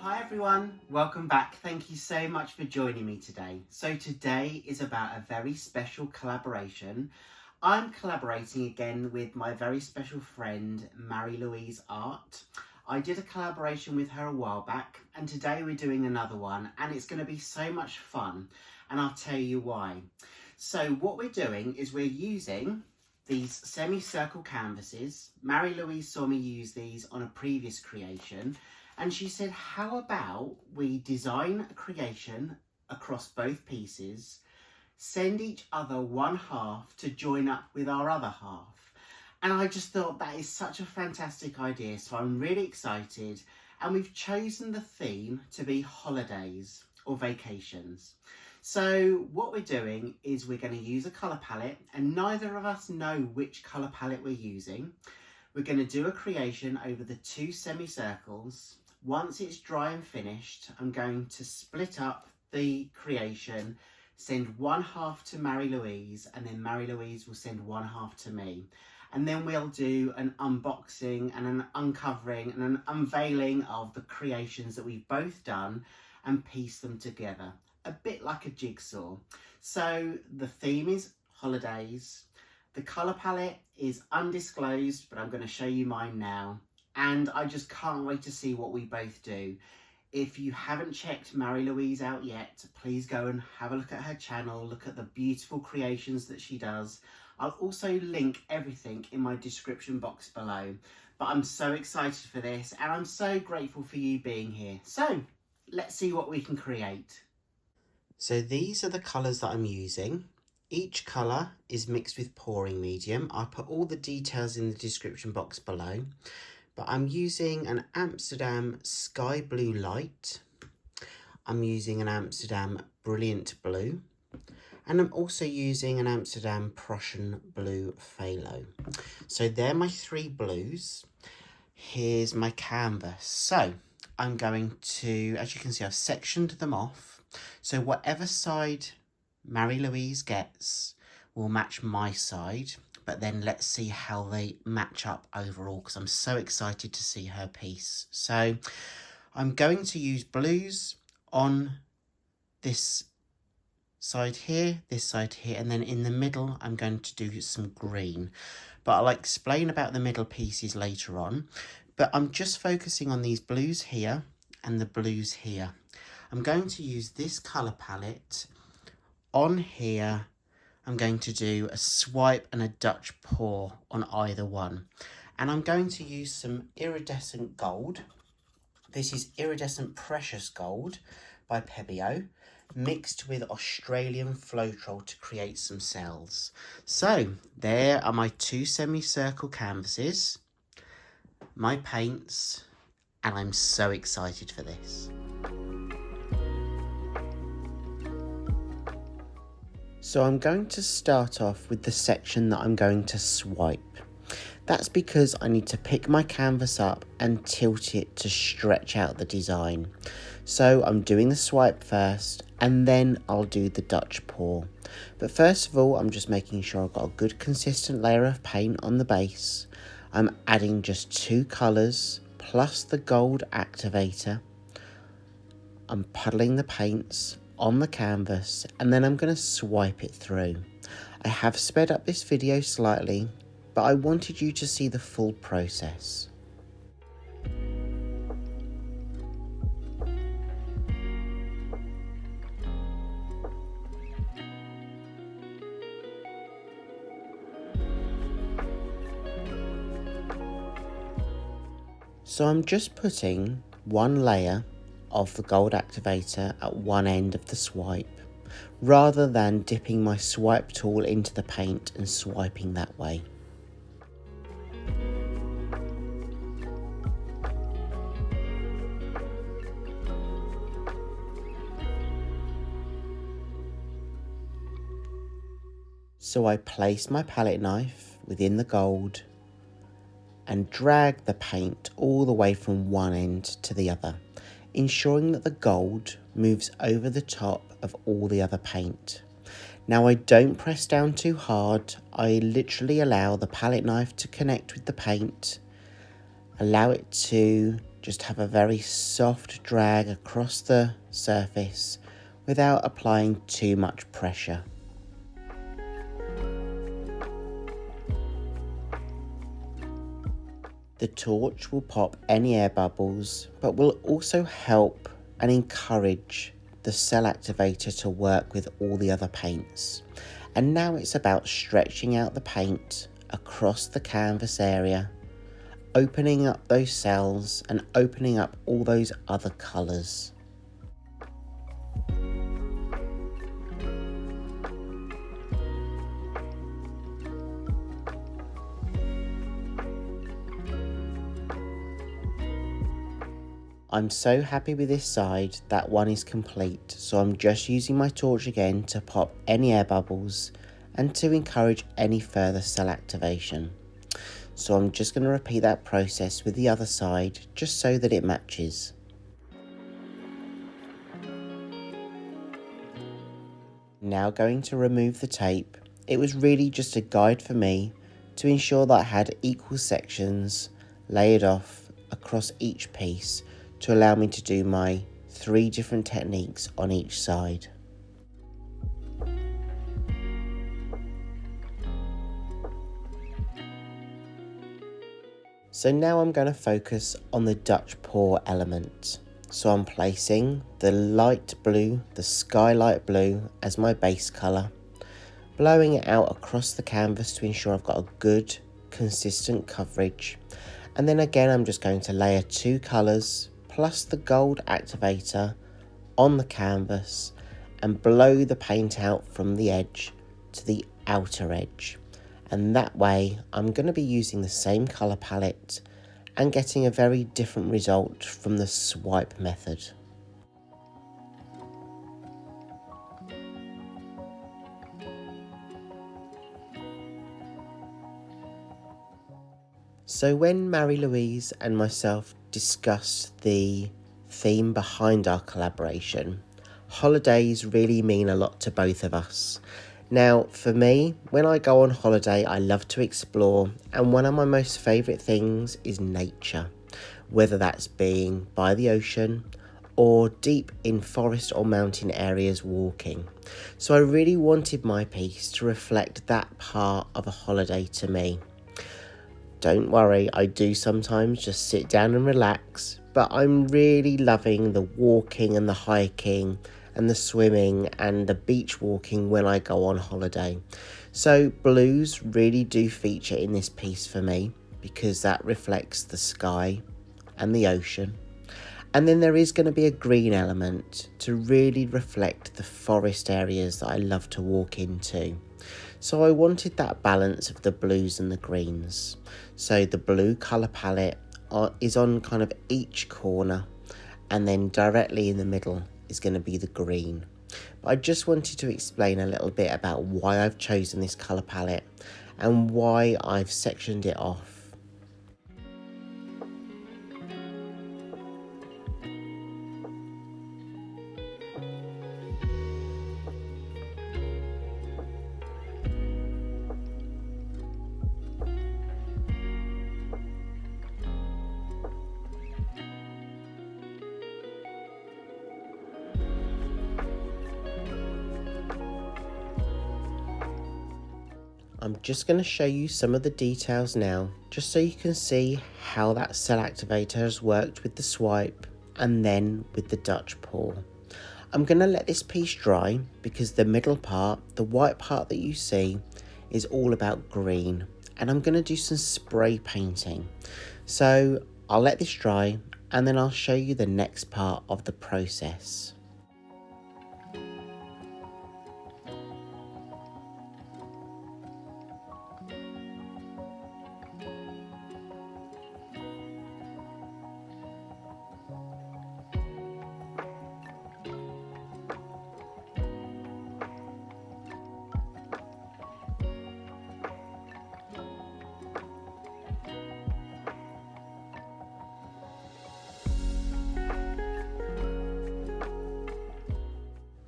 Hi everyone, welcome back. Thank you so much for joining me today. So today is about a very special collaboration. I'm collaborating again with my very special friend, Marie-Louise Art. I did a collaboration with her a while back and today we're doing another one and it's going to be so much fun and I'll tell you why. So what we're doing is we're using these semicircle canvases. Marie-Louise saw me use these on a previous creation. And she said, how about we design a creation across both pieces, send each other one half to join up with our other half. And I just thought that is such a fantastic idea. So I'm really excited. And we've chosen the theme to be holidays or vacations. So what we're doing is we're going to use a colour palette and neither of us know which colour palette we're using. We're going to do a creation over the two semicircles. Once it's dry and finished, I'm going to split up the creation, send one half to Marie-Louise, and then Marie-Louise will send one half to me. And then we'll do an unboxing and an uncovering and an unveiling of the creations that we've both done and piece them together, a bit like a jigsaw. So the theme is holidays. The colour palette is undisclosed, but I'm going to show you mine now. And I just can't wait to see what we both do. If you haven't checked Marie-Louise out yet, please go and have a look at her channel, look at the beautiful creations that she does. I'll also link everything in my description box below. But I'm so excited for this and I'm so grateful for you being here. So let's see what we can create. So these are the colours that I'm using. Each colour is mixed with pouring medium. I'll put all the details in the description box below. But I'm using an Amsterdam Sky Blue Light. I'm using an Amsterdam Brilliant Blue. And I'm also using an Amsterdam Prussian Blue Phthalo. So they're my three blues. Here's my canvas. So I'm going to, as you can see, I've sectioned them off. So whatever side Marie-Louise gets will match my side. But then let's see how they match up overall because I'm so excited to see her piece. So I'm going to use blues on this side here, and then in the middle I'm going to do some green. But I'll explain about the middle pieces later on. But I'm just focusing on these blues here and the blues here. I'm going to use this colour palette on here. I'm going to do a swipe and a Dutch pour on either one. And I'm going to use some iridescent gold. This is Iridescent Precious Gold by Pebeo, mixed with Australian Floetrol to create some cells. So there are my two semicircle canvases, my paints, and I'm so excited for this. So I'm going to start off with the section that I'm going to swipe. That's because I need to pick my canvas up and tilt it to stretch out the design. So I'm doing the swipe first and then I'll do the Dutch pour. But first of all, I'm just making sure I've got a good consistent layer of paint on the base. I'm adding just two colours plus the gold activator. I'm puddling the paints on the canvas and then I'm going to swipe it through. I have sped up this video slightly, but I wanted you to see the full process. So I'm just putting one layer of the gold activator at one end of the swipe, rather than dipping my swipe tool into the paint and swiping that way. So I place my palette knife within the gold and drag the paint all the way from one end to the other, ensuring that the gold moves over the top of all the other paint. Now I don't press down too hard, I literally allow the palette knife to connect with the paint, allow it to just have a very soft drag across the surface without applying too much pressure. The torch will pop any air bubbles, but will also help and encourage the cell activator to work with all the other paints. And now it's about stretching out the paint across the canvas area, opening up those cells and opening up all those other colours. I'm so happy with this side, that one is complete, so I'm just using my torch again to pop any air bubbles and to encourage any further cell activation. So I'm just going to repeat that process with the other side just so that it matches. Now going to remove the tape. It was really just a guide for me to ensure that I had equal sections layered off across each piece to allow me to do my 3 different techniques on each side. So now I'm going to focus on the Dutch pour element. So I'm placing the light blue, the skylight blue as my base colour, blowing it out across the canvas to ensure I've got a good consistent coverage. And then again I'm just going to layer 2 colours plus the gold activator on the canvas and blow the paint out from the edge to the outer edge. And that way I'm going to be using the same colour palette and getting a very different result from the swipe method. So when Marie-Louise and myself discussed the theme behind our collaboration, holidays really mean a lot to both of us. Now, for me, when I go on holiday, I love to explore, and one of my most favourite things is nature, whether that's being by the ocean or deep in forest or mountain areas walking. So I really wanted my piece to reflect that part of a holiday to me. Don't worry, I do sometimes just sit down and relax, but I'm really loving the walking and the hiking and the swimming and the beach walking when I go on holiday. So blues really do feature in this piece for me because that reflects the sky and the ocean. And then there is going to be a green element to really reflect the forest areas that I love to walk into. So I wanted that balance of the blues and the greens. So the blue colour palette is on kind of each corner, and then directly in the middle is going to be the green. But I just wanted to explain a little bit about why I've chosen this colour palette and why I've sectioned it off. I'm just going to show you some of the details now, just so you can see how that cell activator has worked with the swipe and then with the Dutch pour. I'm going to let this piece dry because the middle part, the white part that you see, is all about green, and I'm going to do some spray painting. So I'll let this dry and then I'll show you the next part of the process.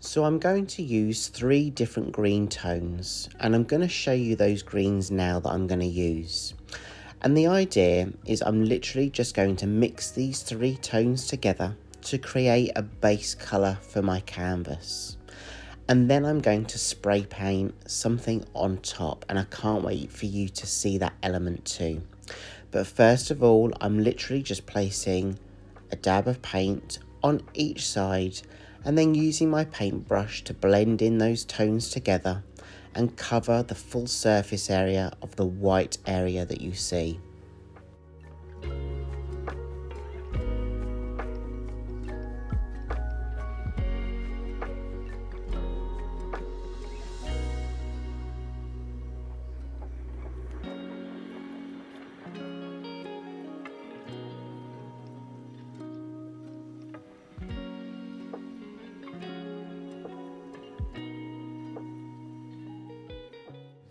So I'm going to use 3 different green tones, and I'm going to show you those greens now that I'm going to use. And the idea is I'm literally just going to mix these three tones together to create a base colour for my canvas. And then I'm going to spray paint something on top, and I can't wait for you to see that element too. But first of all, I'm literally just placing a dab of paint on each side and then using my paintbrush to blend in those tones together and cover the full surface area of the white area that you see.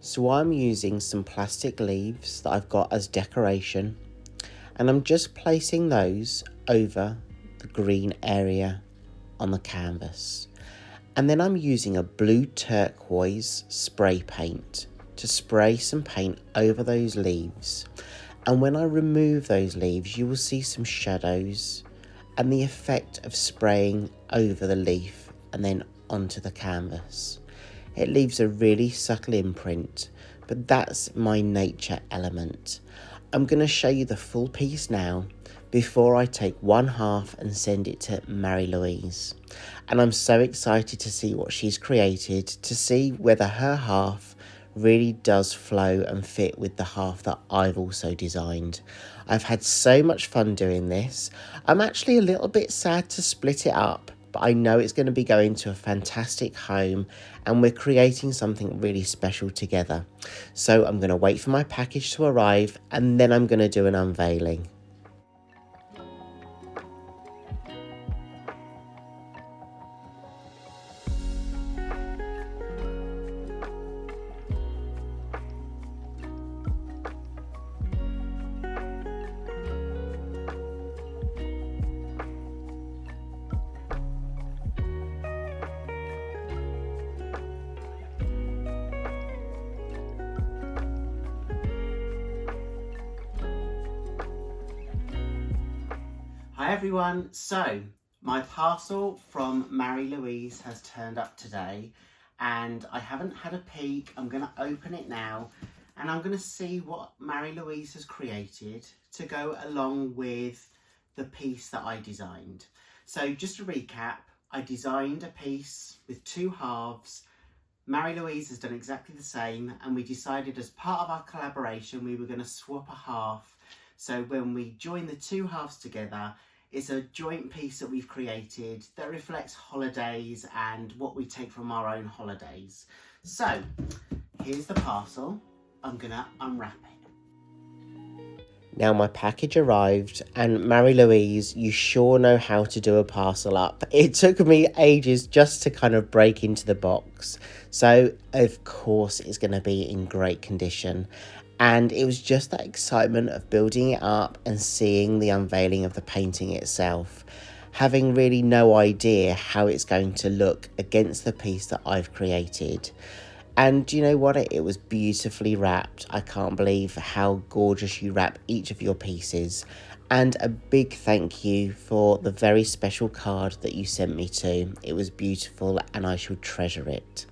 So I'm using some plastic leaves that I've got as decoration, and I'm just placing those over the green area on the canvas. And then I'm using a blue turquoise spray paint to spray some paint over those leaves. And when I remove those leaves, you will see some shadows and the effect of spraying over the leaf and then onto the canvas. It leaves a really subtle imprint, but that's my nature element. I'm going to show you the full piece now before I take one half and send it to Marie-Louise. And I'm so excited to see what she's created, to see whether her half really does flow and fit with the half that I've also designed. I've had so much fun doing this. I'm actually a little bit sad to split it up, but I know it's going to be going to a fantastic home and we're creating something really special together. So I'm going to wait for my package to arrive and then I'm going to do an unveiling. Hi everyone, so my parcel from Marie-Louise has turned up today and I haven't had a peek. I'm going to open it now and I'm going to see what Marie-Louise has created to go along with the piece that I designed. So just to recap, I designed a piece with two halves. Marie-Louise has done exactly the same and we decided as part of our collaboration we were going to swap a half. So when we join the two halves together, it's a joint piece that we've created that reflects holidays and what we take from our own holidays. So here's the parcel. I'm gonna unwrap it. Now my package arrived and Marie-Louise, you sure know how to do a parcel up. It took me ages just to kind of break into the box. So of course it's going to be in great condition. And it was just that excitement of building it up and seeing the unveiling of the painting itself, having really no idea how it's going to look against the piece that I've created. And you know what? It was beautifully wrapped. I can't believe how gorgeous you wrap each of your pieces. And a big thank you for the very special card that you sent me to. It was beautiful and I shall treasure it.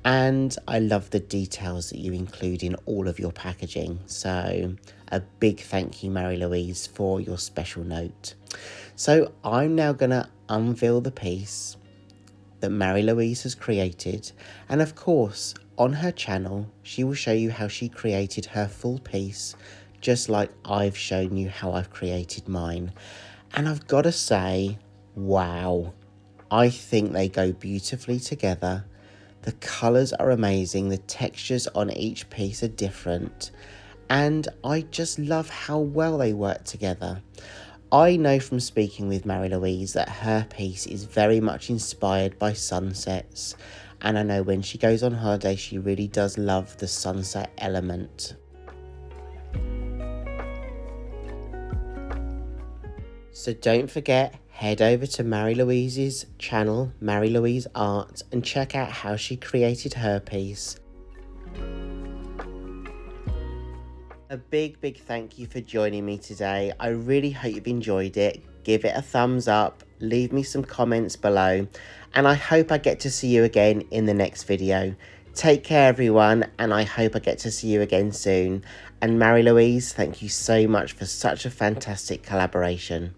And I love the details that you include in all of your packaging. So a big thank you, Marie-Louise, for your special note. So I'm now going to unveil the piece that Marie-Louise has created. And of course, on her channel, she will show you how she created her full piece, just like I've shown you how I've created mine. And I've got to say, wow, I think they go beautifully together. The colours are amazing, the textures on each piece are different, and I just love how well they work together. I know from speaking with Marie-Louise that her piece is very much inspired by sunsets, and I know when she goes on holiday she really does love the sunset element. So don't forget, head over to Marie-Louise's channel, Marie-Louise Art, and check out how she created her piece. A big thank you for joining me today. I really hope you've enjoyed it. Give it a thumbs up, leave me some comments below, and I hope I get to see you again in the next video. Take care everyone, and I hope I get to see you again soon. And Mary Louise, thank you so much for such a fantastic collaboration.